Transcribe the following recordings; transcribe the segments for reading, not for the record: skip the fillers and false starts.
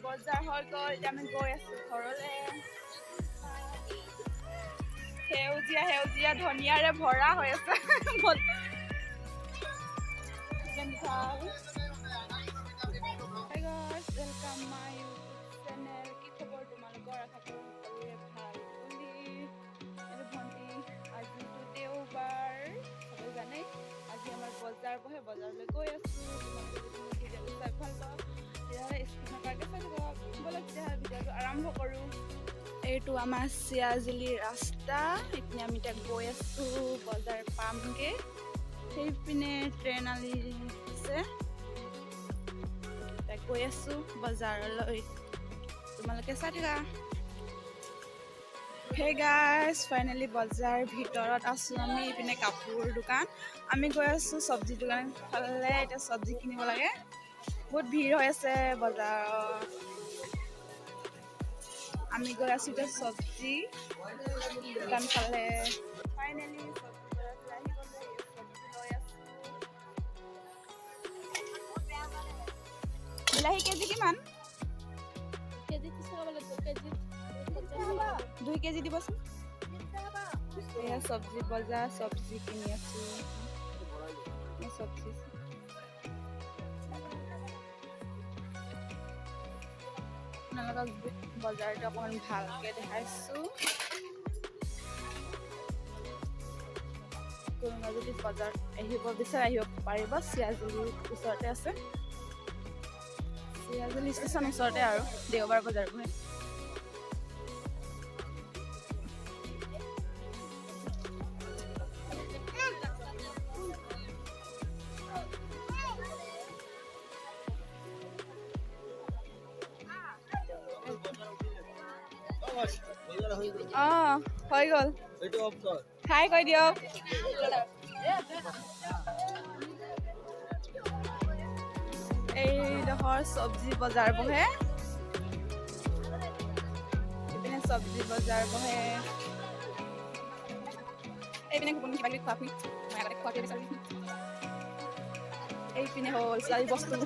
বজাৰ হৈ গ'ল, এতিয়া আমি গৈ আছোঁ ঘৰলৈ। সেউজীয়া সেউজীয়া ধনিয়াৰে ভৰা হৈ আছে। Hi guys, welcome my YouTube channel. কি খবৰ তোমালোকৰ? আশা কৰোঁ সকলোৰে ভাল বুলি। ভণ্টি আজিতো দেওবাৰ, সকলোৱে জানেই। আজি আমাৰ বজাৰ বহে, বজাৰলৈ গৈ আছোঁ। তোমালোকে ভিডিঅ'টো চাই ভাল পাওঁ তেতিয়াহ'লে স্কিপ নকৰাকৈ চাই থাকক। ব'লক তেতিয়াহ'লে ভিডিঅ'টো আৰম্ভ কৰোঁ। এইটো আমাৰ siajuli ৰাস্তা। এতিয়া আমি এতিয়া গৈ আছোঁ বজাৰ পামগৈ। সেইপিনে ট্ৰেইন আলি আছে, এতিয়া গৈ আছোঁ বজাৰলৈ। তোমালোকে চাই থাকা। হে গাইজ, ফাইনেলি বজাৰ ভিতৰত আছোঁ আমি। এইপিনে কাপোৰ দোকান, আমি গৈ আছোঁ চব্জি দোকান ফালে। এতিয়া চব্জি কিনিব লাগে, বহুত ভিৰ হৈ আছে বজাৰত। আমি গৈ আছোঁ এতিয়া চব্জি দোকান ফালে। ফাইনেলি চব্জি বজাৰলৈ আহি গ'লো, চব্জি লৈ আছোঁ। বিলাহী কেজি কিমান? কেজি 30 টকা লাগিব, কেজি 2 কেজি দিবচোন। এয়া চব্জি বজাৰ, চব্জি কিনি আছোঁ। চব্জি আপোনালোকক বজাৰটো অকণমান ভালকৈ দেখাইছোঁ। কোনোবা যদি বজাৰ আহিব বিচাৰে আহিব পাৰিব। siajuli ওচৰতে আছে, siajuli ষ্টেচন ওচৰতে আৰু দেওবাৰ বজাৰ বহে। হৈ গ'ল, খাই কৈ দিয়ক। এইডোখৰ চব্জি বজাৰ বহে, এইপিনে চব্জি বজাৰ বহে। এইপিনে কিবা কিবি খোৱাবি, মই আগতে খোৱাকে বিচাৰি। এইপিনে হ'ল ছোৱালী বস্তু।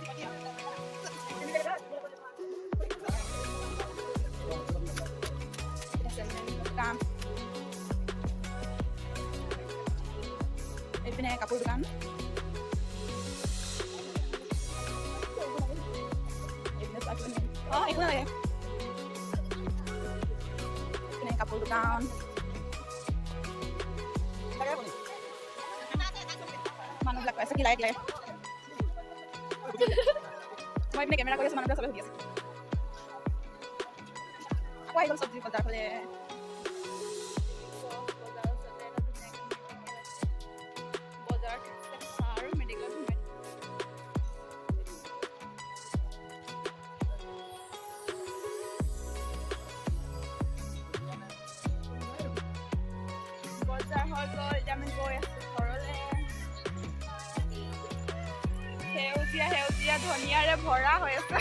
এইপিনে কাপোৰ দোকান, একো নালাগে। এইপিনে কাপোৰ দোকান, মানুহবিলাক কৈ আছে কি লাগে। মই এইপিনে কেমেৰা কৰি আছোঁ, মানুহবিলাক চবে সুধি আছে। আহি গ'ল চব্জি বজাৰ ফালে। বজাৰ হৈ গ'ল, এতিয়া আমি গৈ আছোঁ ঘৰলৈ। সেউজীয়া সেউজীয়া ধনিয়াৰে ভৰা হৈ আছে।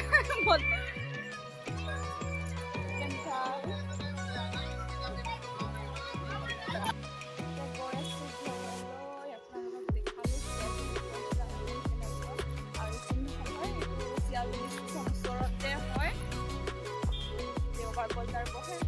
ওচৰতে হয়, দেওবাৰ বজাৰ বহে।